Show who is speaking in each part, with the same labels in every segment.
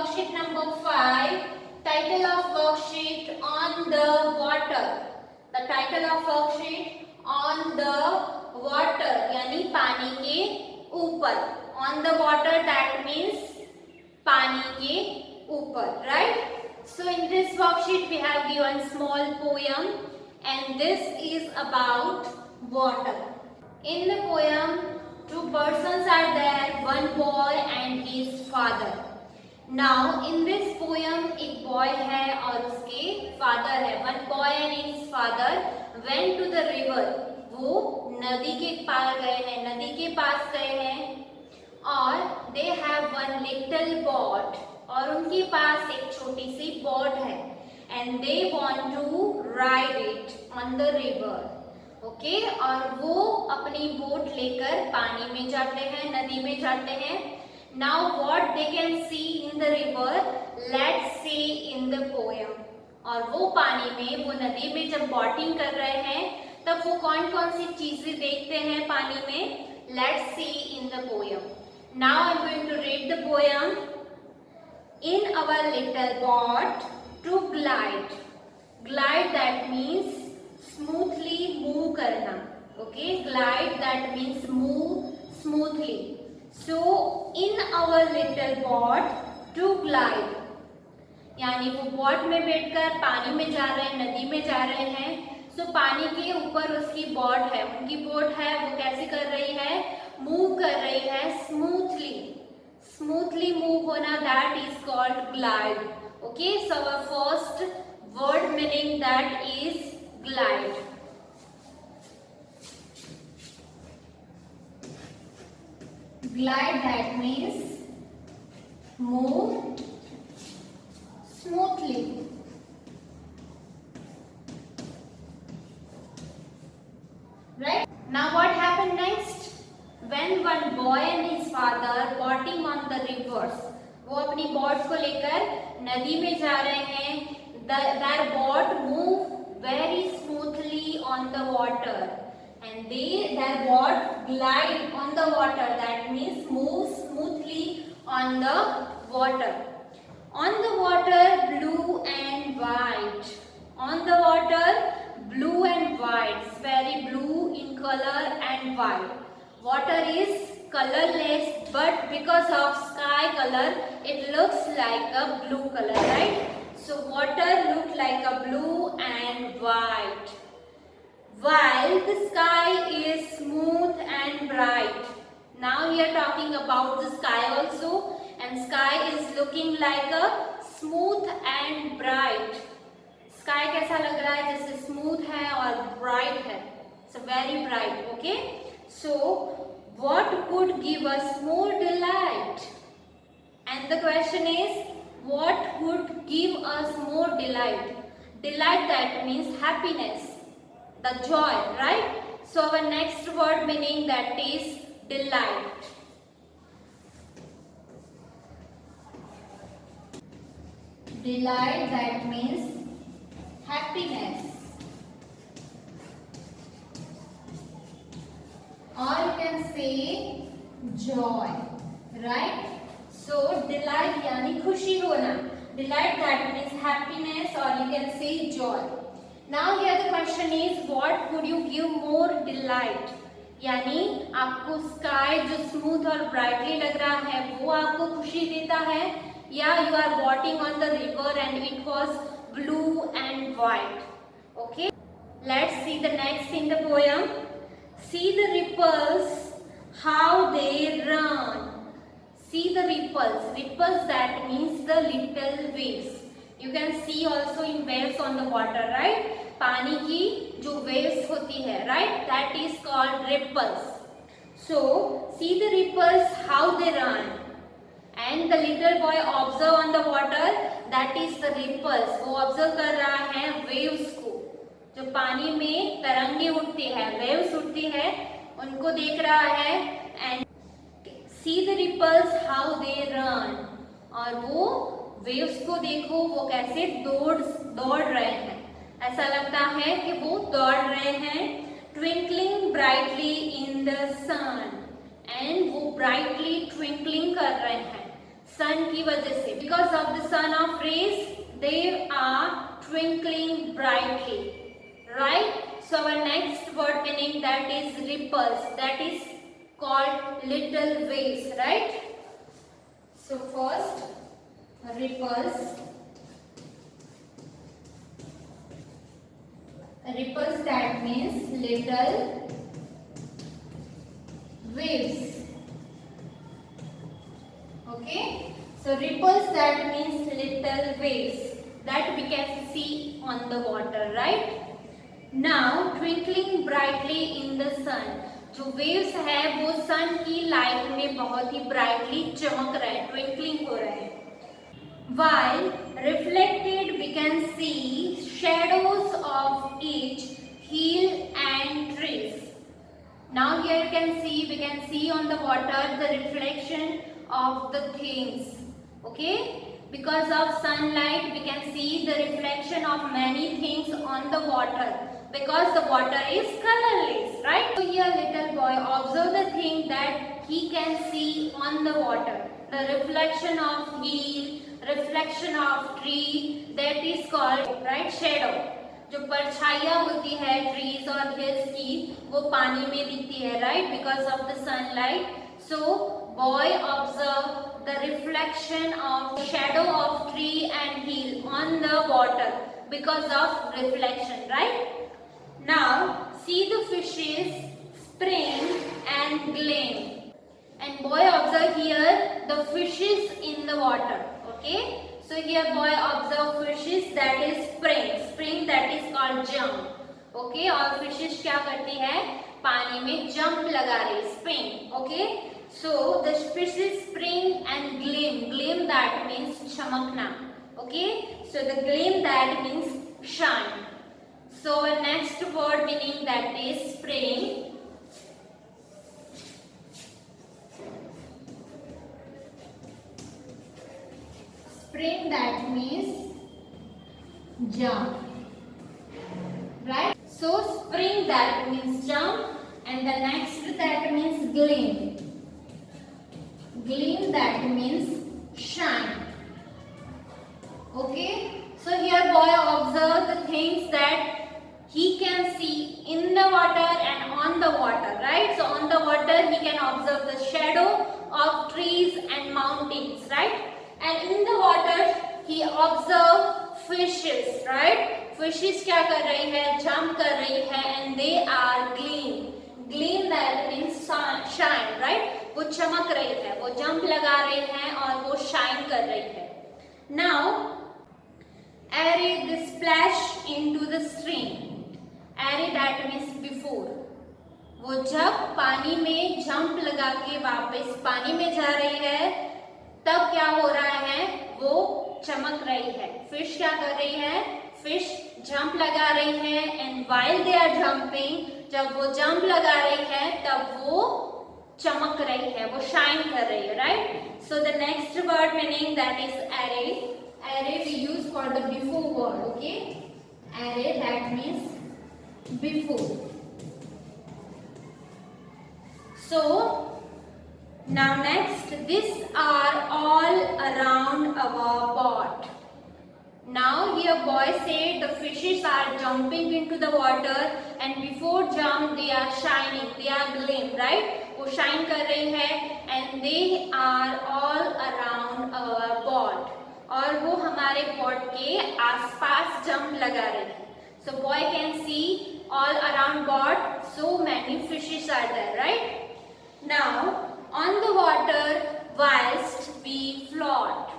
Speaker 1: worksheet number 5. Title of worksheet on the water. The title of worksheet on the water यानी पानी के ऊपर. On the water that means पानी के ऊपर, right? So in this worksheet we have given small poem and this is about water. In the poem, two persons are there, one boy and his father. Now in this poem एक boy है और उसके father है. One boy and his father went to the river. वो नदी के पार गए हैं, नदी के पास गए हैं और they have one little boat और उनके पास एक छोटी सी boat है and they want to ride it on the river. Okay और वो अपनी बोट लेकर पानी में जाते हैं, नदी में जाते हैं. Now what they can see in the river, let's see in the poem. और वो पानी में, वो नदी में जब बोटिंग कर रहे हैं तब वो कौन कौन सी चीजें देखते हैं पानी में, let's see in the poem. Now I am going to read the poem. In our little boat to glide. Glide that means smoothly move करना. Okay, glide that means move smoothly. So in our little boat to glide यानी वो boat में बैठकर पानी में जा रहे हैं, नदी में जा रहे हैं. सो पानी के ऊपर उसकी बोट है, उनकी बोट है, वो कैसे कर रही है, मूव कर रही है स्मूथली. स्मूथली मूव होना that is called glide. Okay, so our first word meaning that is glide. Glide that means move smoothly. Right? Now what happened next? When one boy and his father boating on the rivers. वो अपनी boat को लेकर नदी में जा रहे हैं. Their boat move very smoothly on the water and their boat glide on the water, that means move smoothly on the water. On the water blue and white. On the water blue and white. It's very blue in color and white. Water is colorless but because of sky color it looks like a blue color, right? So water looked like a blue and white, while the sky is smooth and bright. Now we are talking about the sky also, and sky is looking like a smooth and bright. Sky कैसा लग रहा है, जैसे smooth है और bright है. So very bright. Okay. So what could give us more delight? And the question is, what could give us more delight? Delight that means happiness, the joy, right? So our next word meaning that is delight. Delight that means happiness, or you can say joy, right? So delight यानी खुशी होना. Delight that means happiness or you can say joy. Now here the question is, what could you give more delight? यानी आपको sky जो smooth और brightly लग रहा है वो आपको खुशी देता है, या you are boating on the river and it was blue and white. Okay, let's see the next in the poem. See the ripples how they run. See the ripples. Ripples that means the little waves. You can see also in waves on the water, right? पानी की जो waves होती है, right? That is called ripples. So see the ripples how they run. And the little boy observe on the water. That is the ripples. वो observe कर रहा है waves को. जो पानी में तरंगे उठती है, waves उठती है, उनको देख रहा है. And See the ripples how they run. और वो waves को देखो वो कैसे दौड़ रहे हैं. ऐसा लगता है कि वो दौड़ रहे हैं. Twinkling brightly in the sun. And वो brightly twinkling कर रहे हैं. सन की वजह से, because of the sun of rays they are twinkling brightly, right? So our next word meaning that is ripples, that is called little waves, right? So first, ripples. Ripples, that means little waves. Okay, so ripples, that means little waves that we can see on the water, right? Now twinkling brightly in the sun, जो waves है वो sun की light में बहुत ही brightly चमक रहे हैं, twinkling हो रहे हैं. While reflected we can see shadows of each hill and trees. Now here you can see, we can see on the water the reflection of the things. Okay, because of sunlight we can see the reflection of many things on the water, because the water is colorless, right? So here little boy observe the thing that he can see on the water, the reflection of hill, reflection of tree, that is called, right, shadow. जो परछाइयाँ होती है trees और hills की वो पानी में दिखती है, right, because of the sunlight. So boy observe the reflection of shadow of tree and hill on the water because of reflection, right. Now see the fishes spring and glam, and boy observe here the fishes in the water. Okay, so here boy observe fishes that is spring that is called jump. Okay, और fishes क्या करती है, पानी में jump लगा रही, spring. Okay, so the fishes spring and gleam that means चमकना. Okay, so the gleam that means shine. So next word meaning that is spring. Spring, that means jump, right? So spring that means jump, and the next that means gleam. Gleam that means shine. Okay, so here boy observe the things that he can see in the water and on the water, right? So on the water he can observe the shadow of trees and mountains, right? And in the water he observe fishes, right? Fishes क्या कर रही है, jump कर रही है, and they are gleam that means shine, right? वो चमक रही है, वो jump लगा रही है और वो shine कर रही है. Now array the splash into the stream. Array that means before. वो जब पानी में jump लगा के वापस पानी में जा रही है तब क्या हो रहा है, वो चमक रही है. फिश क्या कर रही है, फिश जंप लगा रही है, and while they are jumping, जब वो जंप लगा रही है तब वो चमक रही है, वो शाइन कर रही है, right. So the next word meaning that is ere. Ere we use for the before word. Okay, ere that means before. So now next, these are all around our pot. Now here boy said the fishes are jumping into the water, and before jump they are shining, they are gleam, right? वो shine कर रही है, and they are all around our pot. और वो हमारे pot के आसपास jump लगा रही है. So boy can see all around pot so many fishes are there, right? Now on the water whilst we float.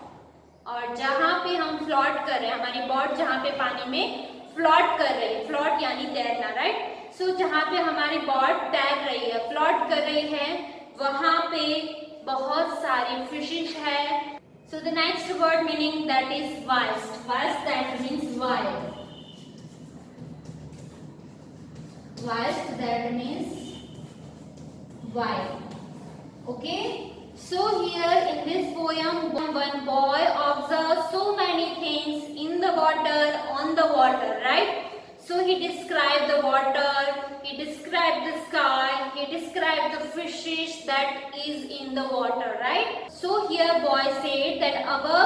Speaker 1: और जहाँ पे हम फ्लॉट कर रहे हैं, हमारी बोट जहाँ पे पानी में फ्लॉट कर रही है, फ्लॉट यानी तैरना, राइट. सो जहाँ पे हमारी बोट तैर रही है, फ्लॉट कर रही है, वहाँ पे बहुत सारी फिशेस है. सो the next word meaning that is vast. Vast that means wide. Vast that means wide. Okay, so here in this poem one boy observes so many things in the water, on the water, right? So he described the water, he described the sky, he described the fishes that is in the water, right? So here boy said that our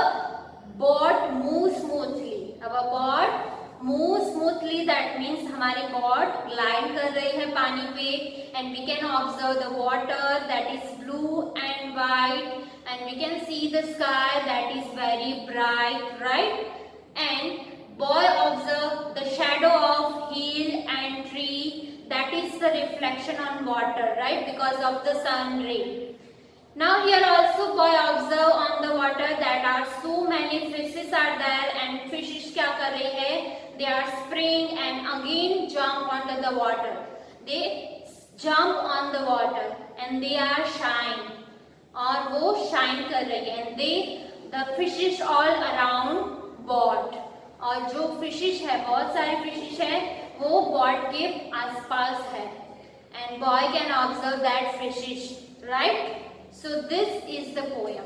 Speaker 1: boat moves smoothly. Our boat moves smoothly, that means हमारी boat glide कर रही है पानी पे, and we can observe the water that is blue and white, and we can see the sky that is very bright, right? And boy observed the shadow of hill and tree, that is the reflection on water, right? Because of the sun ray. Now here also boy observe on the water that are so many fishes are there, and fishes क्या कर रही है? They are spring and again jump onto the water. They jump on the water and they are shine, और वो shine कर रही है, and the fishes all around boat, और जो फिशिश है, बहुत सारे फिशिश है, वो बोट के आसपास है, and boy can observe that fishes, right? So this is the poem.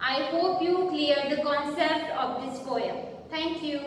Speaker 1: I hope you clear the concept of this poem. Thank you.